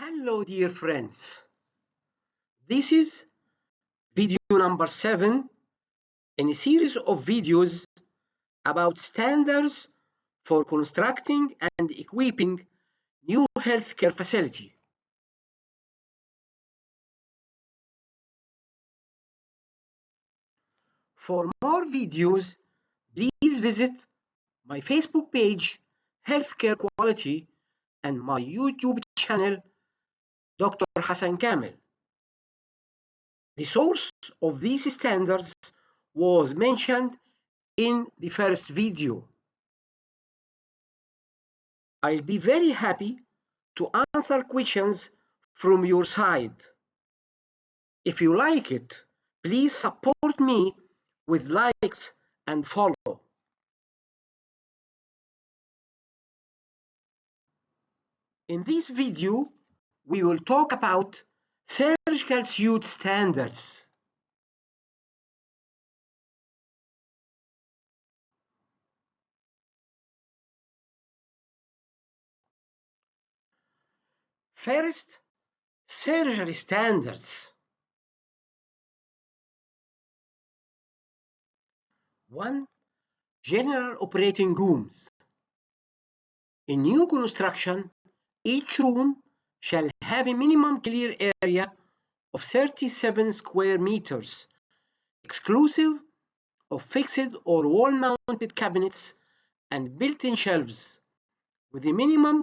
Hello, dear friends. This is video number 7 in a series of videos about standards for constructing and equipping new healthcare facility. For more videos, please visit my Facebook page, Healthcare Quality, and my YouTube channel, Dr. Hassan Kamel. The source of these standards was mentioned in the first video. I'll be very happy to answer questions from your side. If you like it, please support me with likes and follow. In this video, we will talk about surgical suit standards. First, surgery standards. 1. General operating rooms. In new construction, each room shall have a minimum clear area of 37 square meters, exclusive of fixed or wall-mounted cabinets and built-in shelves, with a minimum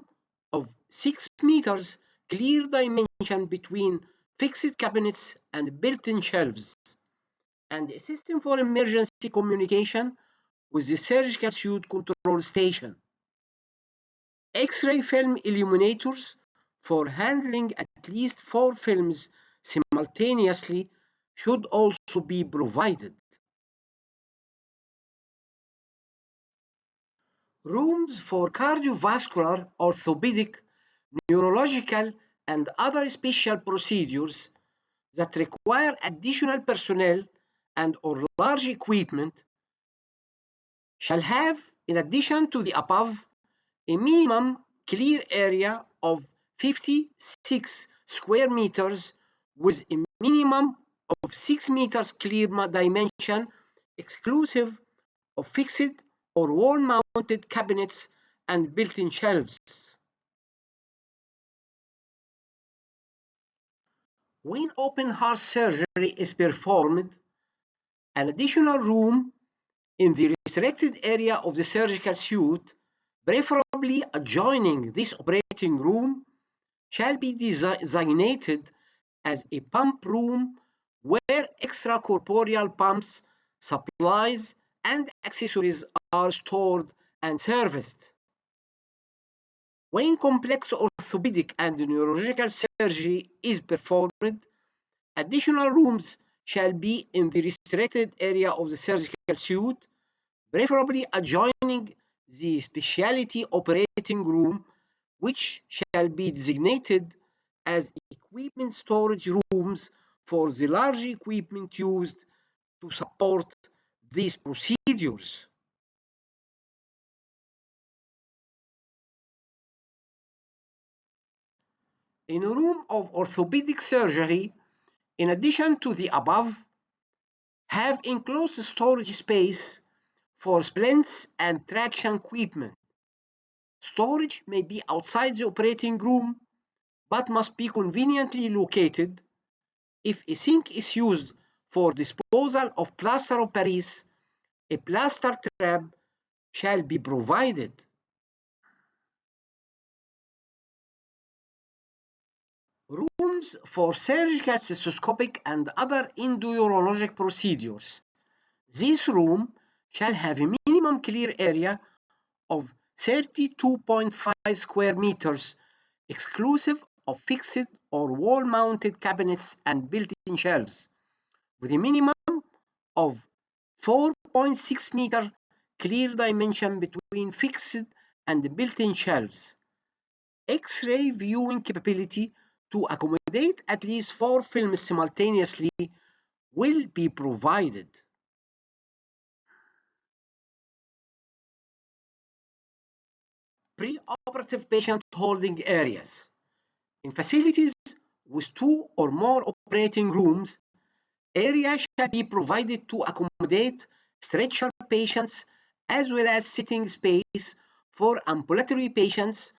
of 6 meters clear dimension between fixed cabinets and built-in shelves, and a system for emergency communication with the surgical suite control station. X-ray film illuminators for handling at least 4 films simultaneously should also be provided. Rooms for cardiovascular, orthopedic, neurological, and other special procedures that require additional personnel and/or large equipment shall have, in addition to the above, a minimum clear area of 56 square meters with a minimum of 6 meters clear dimension exclusive of fixed or wall-mounted cabinets and built-in shelves. When open heart surgery is performed, an additional room in the restricted area of the surgical suite, preferably adjoining this operating room, shall be designated as a pump room where extracorporeal pumps, supplies, and accessories are stored and serviced. When complex orthopedic and neurological surgery is performed, additional rooms shall be in the restricted area of the surgical suite, preferably adjoining the specialty operating room, which shall be designated as equipment storage rooms for the large equipment used to support these procedures. In a room of orthopedic surgery, in addition to the above, have enclosed storage space for splints and traction equipment. Storage may be outside the operating room, but must be conveniently located. If a sink is used for disposal of plaster of Paris, a plaster trap shall be provided. Rooms for surgical cystoscopic and other endourologic procedures. This room shall have a minimum clear area of 32.5 square meters, exclusive of fixed or wall-mounted cabinets and built-in shelves, with a minimum of 4.6 meter clear dimension between fixed and built-in shelves. X-ray viewing capability to accommodate at least 4 films simultaneously will be provided. Pre-operative patient holding areas. In facilities with 2 or more operating rooms, area shall be provided to accommodate stretcher patients as well as sitting space for ambulatory patients.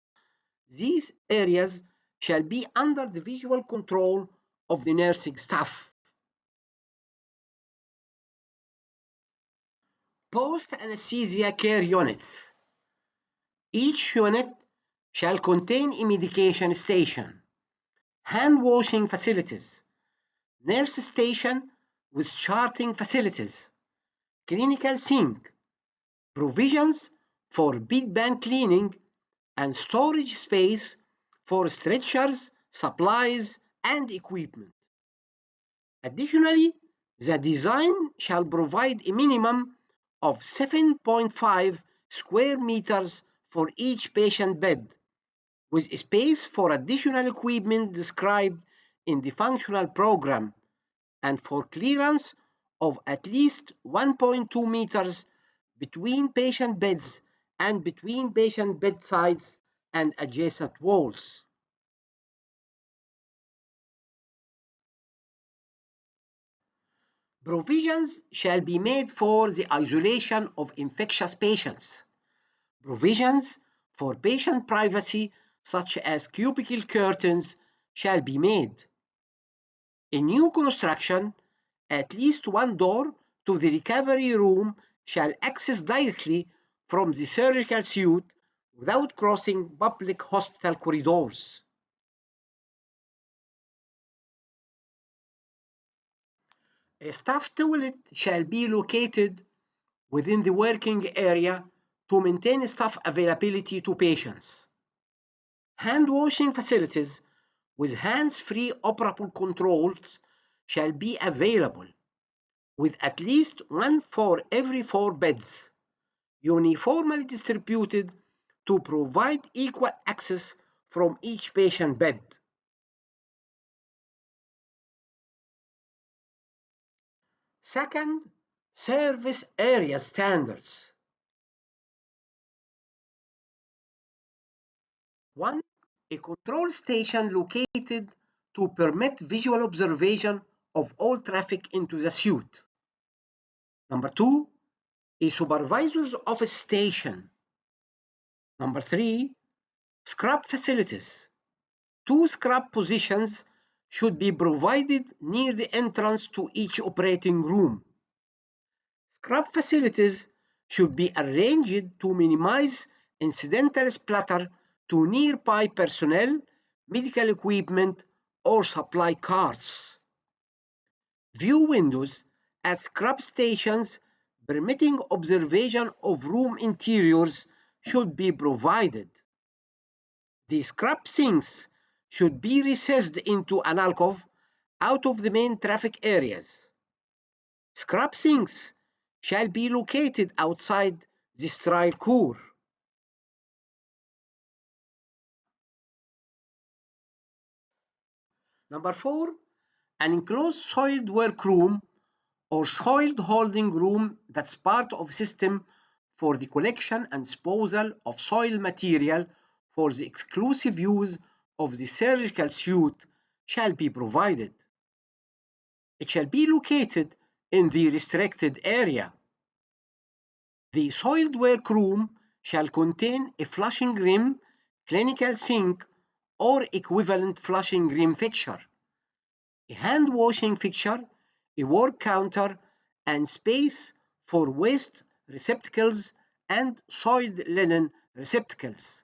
These areas shall be under the visual control of the nursing staff. Post-anesthesia care units. Each unit shall contain a medication station, hand washing facilities, nurse station with charting facilities, clinical sink, provisions for bedpan cleaning, and storage space for stretchers, supplies, and equipment. Additionally, the design shall provide a minimum of 7.5 square meters for each patient bed, with space for additional equipment described in the functional program, and for clearance of at least 1.2 meters between patient beds and between patient bedsides and adjacent walls. Provisions shall be made for the isolation of infectious patients. Provisions for patient privacy, such as cubicle curtains, shall be made. In new construction, at least one door to the recovery room shall access directly from the surgical suite without crossing public hospital corridors. A staff toilet shall be located within the working area to maintain staff availability to patients. Hand washing facilities with hands-free operable controls shall be available, with at least one for every 4 beds, uniformly distributed to provide equal access from each patient bed. Second, service area standards. 1. A control station located to permit visual observation of all traffic into the suite. Number 2. A supervisor's office station. Number 3. Scrub facilities. 2 scrub positions should be provided near the entrance to each operating room. Scrub facilities should be arranged to minimize incidental splatter to nearby personnel, medical equipment, or supply carts. View windows at scrub stations permitting observation of room interiors should be provided. The scrub sinks should be recessed into an alcove out of the main traffic areas. Scrub sinks shall be located outside the sterile core. Number 4. An enclosed soiled workroom or soiled holding room that's part of a system for the collection and disposal of soil material for the exclusive use of the surgical suite shall be provided. It shall be located in the restricted area. The soiled workroom shall contain a flushing rim, clinical sink, or equivalent flushing rim fixture, a hand washing fixture, a work counter, and space for waste receptacles and soiled linen receptacles.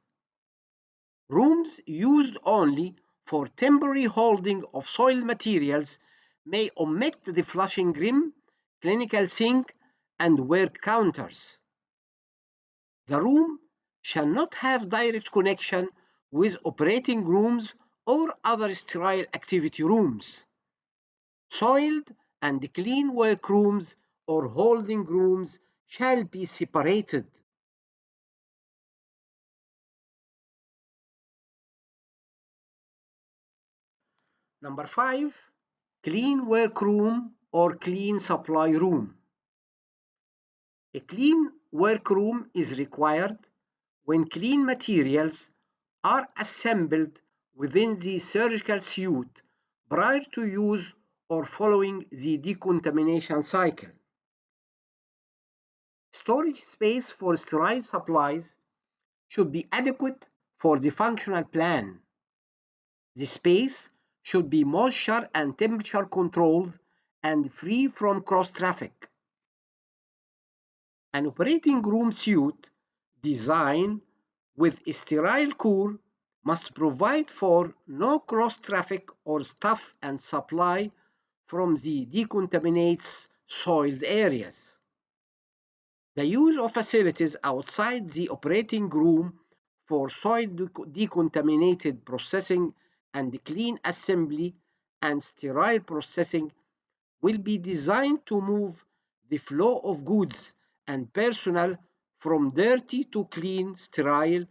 Rooms used only for temporary holding of soiled materials may omit the flushing rim, clinical sink, and work counters. The room shall not have direct connection with operating rooms or other sterile activity rooms. Soiled and clean workrooms or holding rooms shall be separated. Number 5. Clean workroom or clean supply room. A clean workroom is required when clean materials are assembled within the surgical suite prior to use or following the decontamination cycle. Storage space for sterile supplies should be adequate for the functional plan. The space should be moisture and temperature controlled and free from cross traffic. An operating room suite designed with a sterile core must provide for no cross traffic or stuff and supply from the decontaminates soiled areas. The use of facilities outside the operating room for soil decontaminated processing and clean assembly and sterile processing will be designed to move the flow of goods and personnel from dirty to clean, sterile,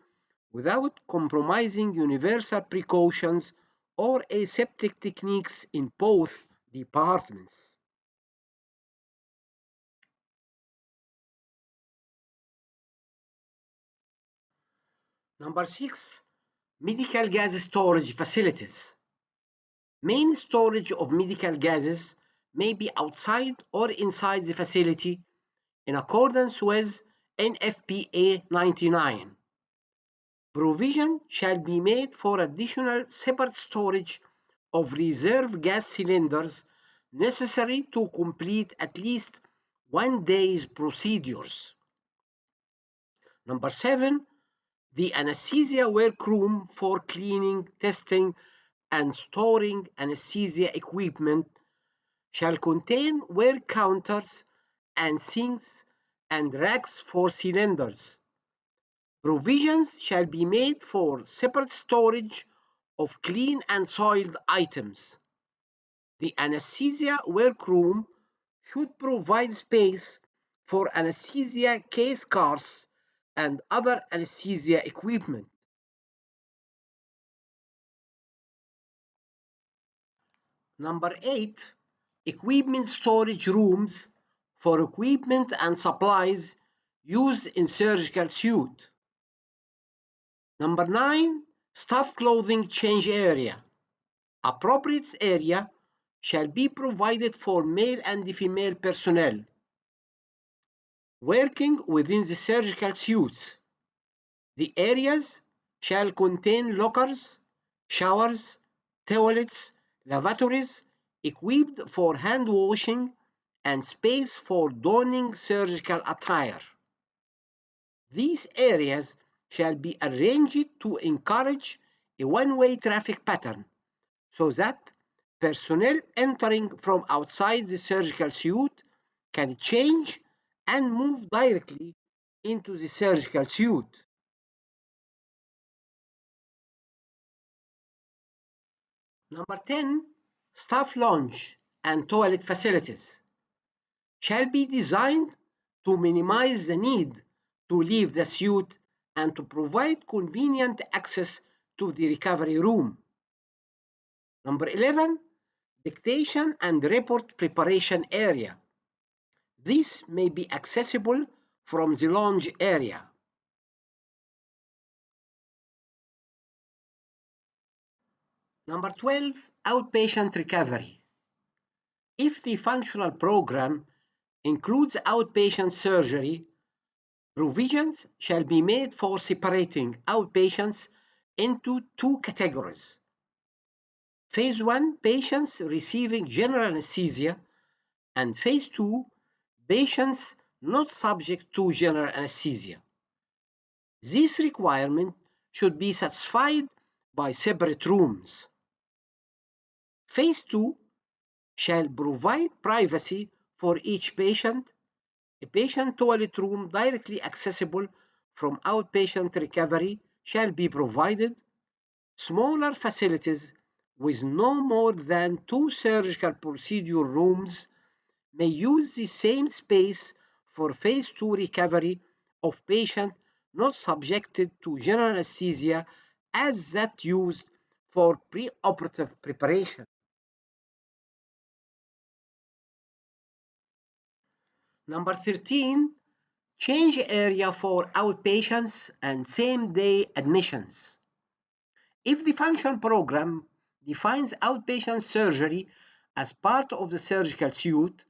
without compromising universal precautions or aseptic techniques in both departments. Number 6. Medical gas storage facilities. Main storage of medical gases may be outside or inside the facility in accordance with NFPA 99. Provision shall be made for additional separate storage of reserve gas cylinders necessary to complete at least one day's procedures. Number 7. The anesthesia workroom for cleaning, testing, and storing anesthesia equipment shall contain work counters and sinks and racks for cylinders. Provisions shall be made for separate storage of clean and soiled items. The anesthesia workroom should provide space for anesthesia case cars and other anesthesia equipment. Number 8. Equipment storage rooms for equipment and supplies used in surgical suite. Number 9. Staff clothing change area. Appropriate area shall be provided for male and female personnel working within the surgical suites. The areas shall contain lockers, showers, toilets, lavatories equipped for hand washing, and space for donning surgical attire. These areas shall be arranged to encourage a one-way traffic pattern so that personnel entering from outside the surgical suite can change and move directly into the surgical suite. Number 10. Staff lounge and toilet facilities shall be designed to minimize the need to leave the suite and to provide convenient access to the recovery room. Number 11. Dictation and report preparation area. This may be accessible from the lounge area. Number 12. Outpatient recovery. If the functional program includes outpatient surgery, provisions shall be made for separating outpatients into two categories. Phase 1 patients receiving general anesthesia and Phase 2 patients not subject to general anesthesia. This requirement should be satisfied by separate rooms. Phase 2 shall provide privacy for each patient, a patient toilet room directly accessible from outpatient recovery shall be provided. Smaller facilities with no more than 2 surgical procedure rooms may use the same space for Phase 2 recovery of patients not subjected to general anesthesia as that used for preoperative preparation. Number 13. Change area for outpatients and same-day admissions. If the function program defines outpatient surgery as part of the surgical suite,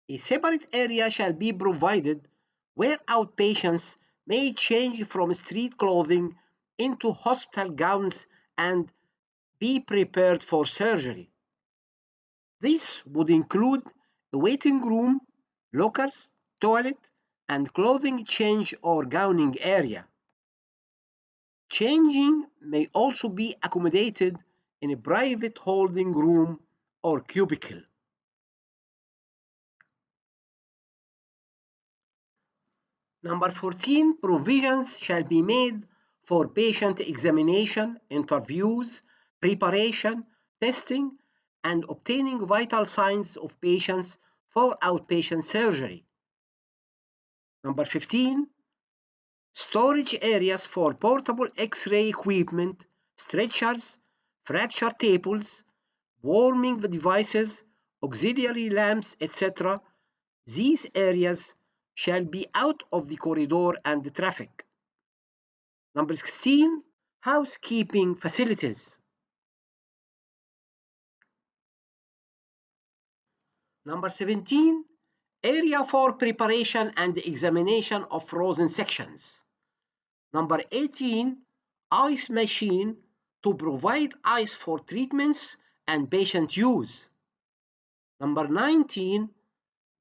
a separate area shall be provided where outpatients may change from street clothing into hospital gowns and be prepared for surgery. This would include a waiting room, lockers, toilet, and clothing change or gowning area. Changing may also be accommodated in a private holding room or cubicle. Number 14, provisions shall be made for patient examination, interviews, preparation, testing, and obtaining vital signs of patients for outpatient surgery. Number 15, storage areas for portable X-ray equipment, stretchers, fracture tables, warming devices, auxiliary lamps, etc. These areas shall be out of the corridor and the traffic. Number 16, housekeeping facilities. Number 17, area for preparation and examination of frozen sections. Number 18, ice machine to provide ice for treatments and patient use. Number 19,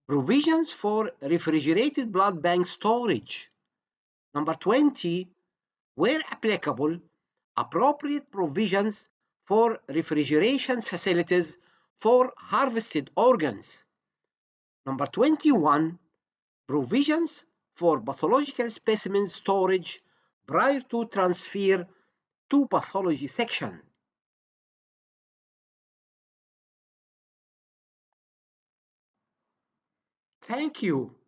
provisions for refrigerated blood bank storage. Number 20, where applicable, appropriate provisions for refrigeration facilities for harvested organs. Number 21, provisions for pathological specimen storage prior to transfer to pathology section. Thank you.